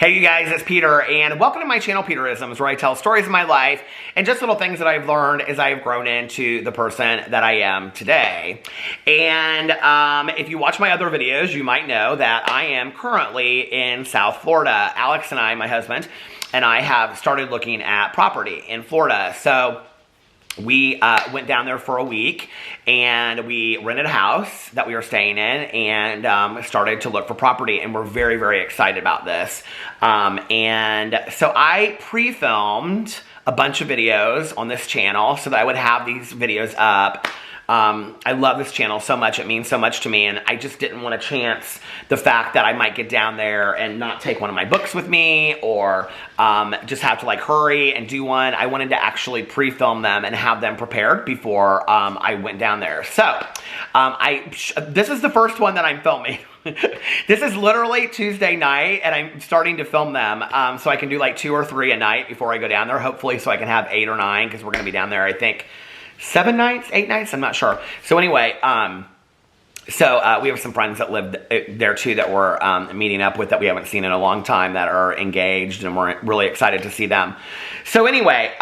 Hey you guys, it's Peter, and welcome to my channel, Peterisms, where I tell stories of my life and just little things that I've learned as I've grown into the person that I am today. And if you watch my other videos, you might know that I am currently in South Florida. Alex and I, my husband, and I have started looking at property in Florida. So we went down there for a week, and we rented a house that we were staying in, and started to look for property, and we're very, very excited about this. And so I pre-filmed a bunch of videos on this channel so that I would have these videos up. I love this channel so much. It means so much to me, and I just didn't want to chance the fact that I might get down there and not take one of my books with me, or just have to like hurry and do one. I wanted to actually pre-film them and have them prepared before I went down there. So this is the first one that I'm filming. This is literally Tuesday night, and I'm starting to film them so I can do like 2 or 3 a night before I go down there, hopefully, so I can have 8 or 9, because we're going to be down there, I think, 7 nights, 8 nights, I'm not sure. So anyway, we have some friends that live there too that we're meeting up with that we haven't seen in a long time that are engaged, and we're really excited to see them. So anyway,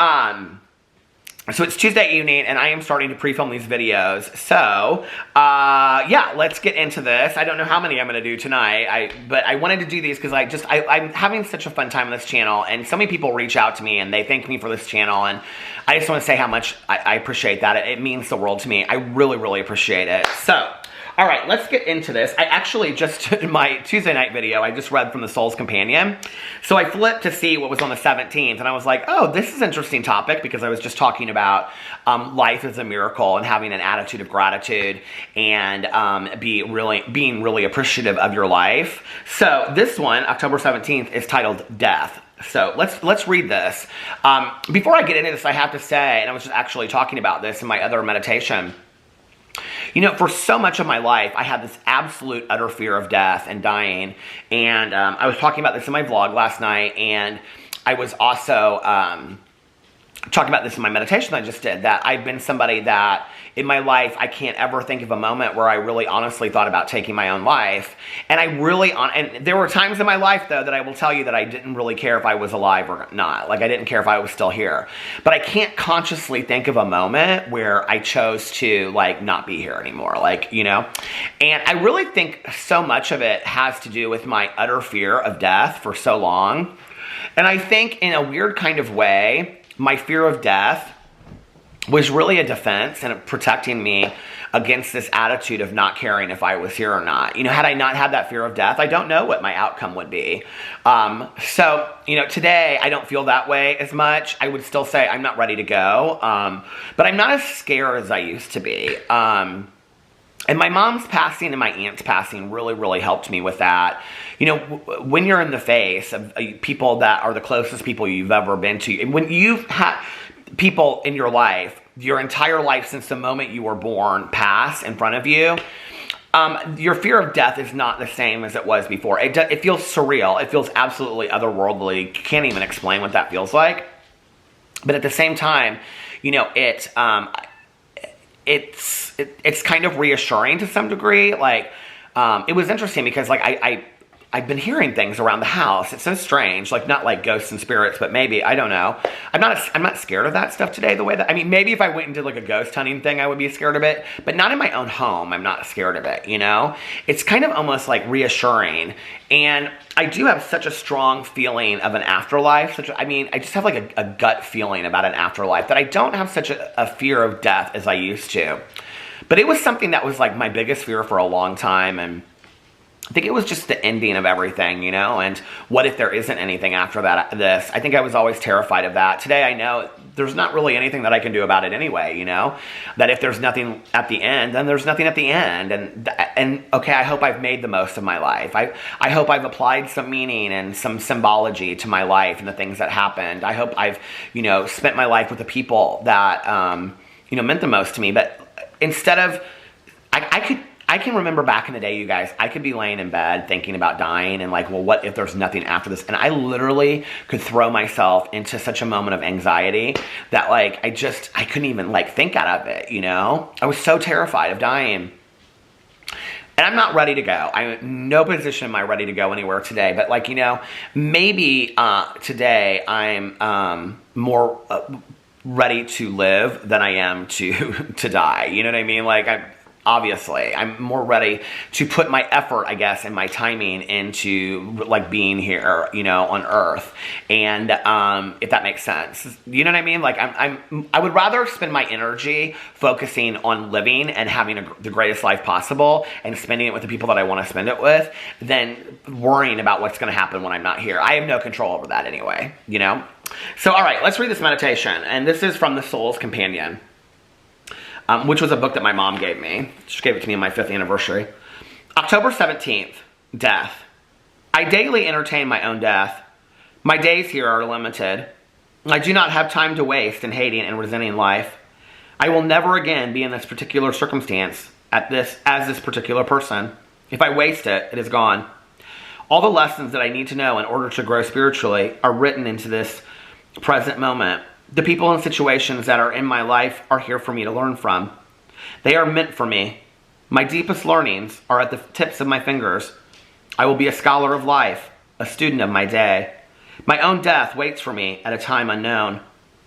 so it's Tuesday evening, and I am starting to pre-film these videos. So, yeah, let's get into this. I don't know how many I'm going to do tonight, but I wanted to do these because I'm having such a fun time on this channel, and so many people reach out to me, and they thank me for this channel, and I just want to say how much I appreciate that. It means the world to me. I really, really appreciate it. So, all right, let's get into this. I actually just, in my Tuesday night video, I just read from the Soul's Companion. So I flipped to see what was on the 17th, and I was like, oh, this is an interesting topic, because I was just talking about life as a miracle and having an attitude of gratitude, and being really appreciative of your life. So this one, October 17th, is titled Death. So let's read this. Before I get into this, I have to say, and I was just actually talking about this in my other meditation, you know, for so much of my life, I had this absolute utter fear of death and dying. And I was talking about this in my vlog last night, and I was also talking about this in my meditation I just did, that I've been somebody that in my life, I can't ever think of a moment where I really honestly thought about taking my own life. And and there were times in my life, though, that I will tell you that I didn't really care if I was alive or not. Like, I didn't care if I was still here. But I can't consciously think of a moment where I chose to, like, not be here anymore. Like, you know? And I really think so much of it has to do with my utter fear of death for so long. And I think in a weird kind of way, my fear of death was really a defense and protecting me against this attitude of not caring if I was here or not. You know, had I not had that fear of death, I don't know what my outcome would be. So, you know, today I don't feel that way as much. I would still say I'm not ready to go, but I'm not as scared as I used to be. And my mom's passing and my aunt's passing really, really helped me with that. You know, when you're in the face of people that are the closest people you've ever been to, when you've had people in your life, your entire life since the moment you were born, pass in front of you, your fear of death is not the same as it was before. It feels surreal. It feels absolutely otherworldly. You can't even explain what that feels like. But at the same time, you know, it's kind of reassuring to some degree. Like, it was interesting because, like, I've been hearing things around the house. It's so strange, like, not like ghosts and spirits, but maybe, I don't know. I'm not scared of that stuff today the way that, I mean, maybe if I went and did like a ghost hunting thing, I would be scared of it, but not in my own home. I'm not scared of it, you know? It's kind of almost like reassuring. And I do have such a strong feeling of an afterlife. I just have like a gut feeling about an afterlife, that I don't have such a fear of death as I used to. But it was something that was like my biggest fear for a long time, and I think it was just the ending of everything, you know, and what if there isn't anything after this? I think I was always terrified of that. Today I know there's not really anything that I can do about it anyway, you know, that if there's nothing at the end, then there's nothing at the end. And okay, I hope I've made the most of my life. I hope I've applied some meaning and some symbology to my life and the things that happened. I hope I've, you know, spent my life with the people that, you know, meant the most to me. But instead of, I can remember back in the day, you guys, I could be laying in bed thinking about dying and like, well, what if there's nothing after this? And I literally could throw myself into such a moment of anxiety that, like, I couldn't even, like, think out of it, you know? I was so terrified of dying. And And I'm not ready to go. I'm in no position am I ready to go anywhere today. But like, maybe today I'm more ready to live than I am to die. You know what I mean? Like, obviously, I'm more ready to put my effort, I guess, and my timing into like being here, on Earth. And if that makes sense, you know what I mean? Like, I would rather spend my energy focusing on living and having the greatest life possible and spending it with the people that I want to spend it with than worrying about what's going to happen when I'm not here. I have no control over that anyway, So, all right, let's read this meditation. And this is from The Soul's Companion. Which was a book that my mom gave me. She gave it to me on my 5th anniversary. October 17th, death. I daily entertain my own death. My days here are limited. I do not have time to waste in hating and resenting life. I will never again be in this particular circumstance as this particular person. If I waste it, it is gone. All the lessons that I need to know in order to grow spiritually are written into this present moment. The people and situations that are in my life are here for me to learn from. They are meant for me. My deepest learnings are at the tips of my fingers. I will be a scholar of life, a student of my day. My own death waits for me at a time unknown.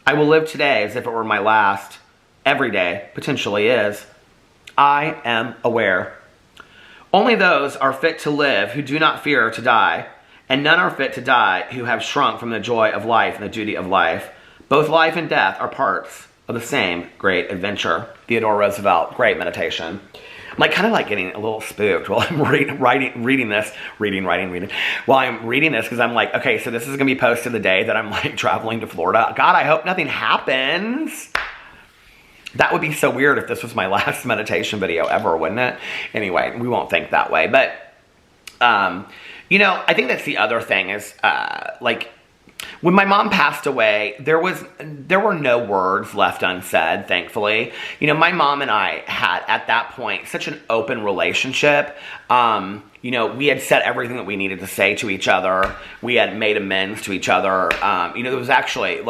I will live today as if it were my last. Every day potentially is. I am aware. Only those are fit to live who do not fear to die, and none are fit to die who have shrunk from the joy of life and the duty of life. Both life and death are parts of the same great adventure. Theodore Roosevelt. Great meditation. I'm like kind of like getting a little spooked while I'm reading this while I'm reading this, because I'm like, okay, so this is gonna be posted the day that I'm like traveling to Florida. God, I hope nothing happens. That would be so weird if this was my last meditation video ever, wouldn't it? Anyway, we won't think that way, but I think that's the other thing is like, when my mom passed away, there were no words left unsaid, thankfully. My mom and I had, at that point, such an open relationship. We had said everything that we needed to say to each other. We had made amends to each other. There was actually,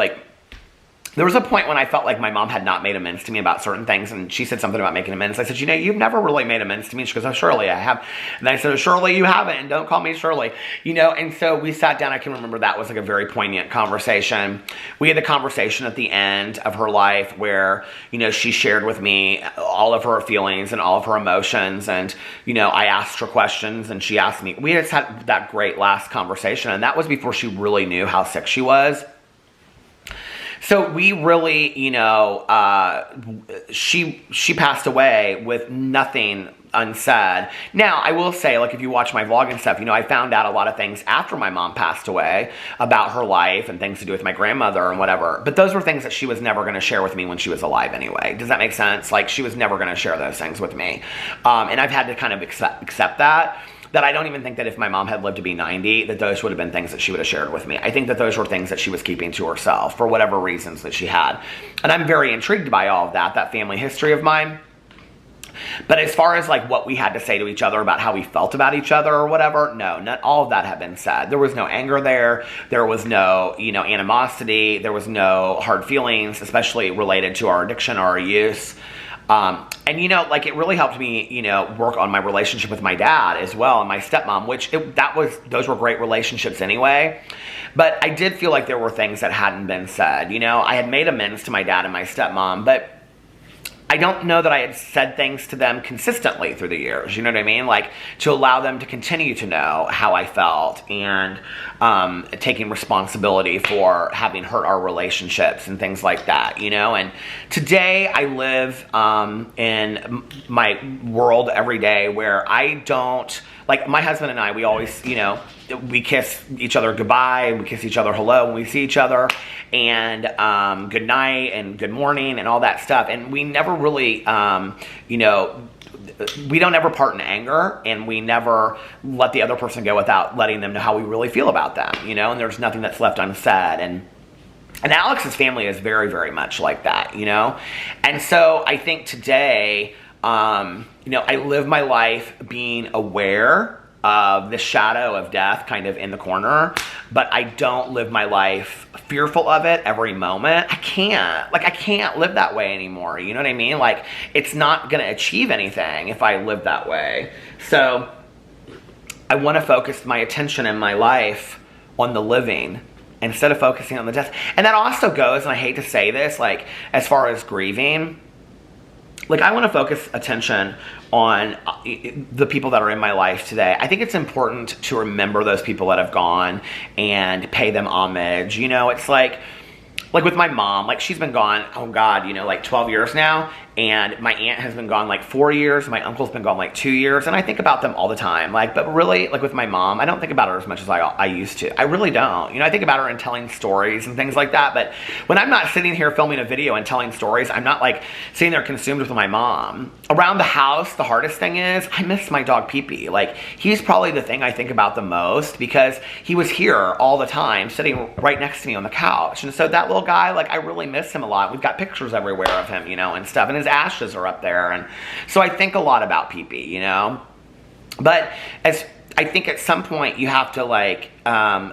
there was a point when I felt like my mom had not made amends to me about certain things, and she said something about making amends. I said, you've never really made amends to me. She goes, oh, surely I have. And I said, oh, surely you haven't, and don't call me Shirley. And so we sat down. I can remember that was like a very poignant conversation. We had the conversation at the end of her life where, she shared with me all of her feelings and all of her emotions, and, I asked her questions, and she asked me. We just had that great last conversation, and that was before she really knew how sick she was. So we really, she passed away with nothing unsaid. Now, I will say, like, if you watch my vlog and stuff, I found out a lot of things after my mom passed away about her life and things to do with my grandmother and whatever. But those were things that she was never going to share with me when she was alive anyway. Does that make sense? Like, she was never going to share those things with me. And I've had to kind of accept that I don't even think that if my mom had lived to be 90, that those would have been things that she would have shared with me. I think that those were things that she was keeping to herself for whatever reasons that she had. And I'm very intrigued by all of that family history of mine. But as far as like what we had to say to each other about how we felt about each other or whatever, no, not all of that had been said. There was no anger there. There was no, animosity. There was no hard feelings, especially related to our addiction or our use. And it really helped me, work on my relationship with my dad as well and my stepmom, which those were great relationships anyway. But I did feel like there were things that hadn't been said. I had made amends to my dad and my stepmom, but I don't know that I had said things to them consistently through the years, you know what I mean? Like, to allow them to continue to know how I felt and taking responsibility for having hurt our relationships and things like that, And today I live in my world every day where I don't, like, my husband and I, we always, we kiss each other goodbye, we kiss each other hello when we see each other, and good night and good morning and all that stuff. And we never really, we don't ever part in anger, and we never let the other person go without letting them know how we really feel about them, and there's nothing that's left unsaid. And Alex's family is very, very much like that, And so I think today, I live my life being aware of the shadow of death kind of in the corner, but I don't live my life fearful of it every moment, I can't live that way anymore. You know what I mean? Like, it's not going to achieve anything if I live that way. So I want to focus my attention in my life on the living instead of focusing on the death. And that also goes, and I hate to say this, like, as far as grieving, like, I want to focus attention on the people that are in my life today. I think it's important to remember those people that have gone and pay them homage. You know, it's like with my mom, like, she's been gone, oh God, you know, like 12 years now. And my aunt has been gone like 4 years. My uncle's been gone like 2 years. And I think about them all the time. Like, but really, like with my mom, I don't think about her as much as I used to. I really don't. You know, I think about her and telling stories and things like that. But when I'm not sitting here filming a video and telling stories, I'm not like sitting there consumed with my mom. Around the house, the hardest thing is I miss my dog Pee-Pee. Like, he's probably the thing I think about the most because he was here all the time, sitting right next to me on the couch. And so that little guy, like, I really miss him a lot. We've got pictures everywhere of him, you know, and stuff. And his ashes are up there, and so I think a lot about Pee-Pee, you know. But I think at some point you have to like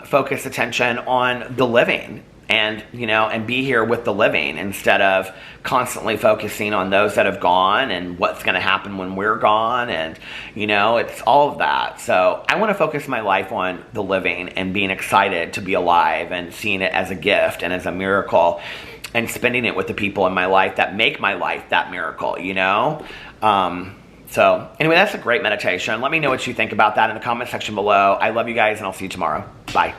focus attention on the living, and you know, and be here with the living instead of constantly focusing on those that have gone and what's going to happen when we're gone, and you know, it's all of that. So I want to focus my life on the living and being excited to be alive and seeing it as a gift and as a miracle, and spending it with the people in my life that make my life that miracle, you know? So anyway, that's a great meditation. Let me know what you think about that in the comment section below. I love you guys, and I'll see you tomorrow. Bye.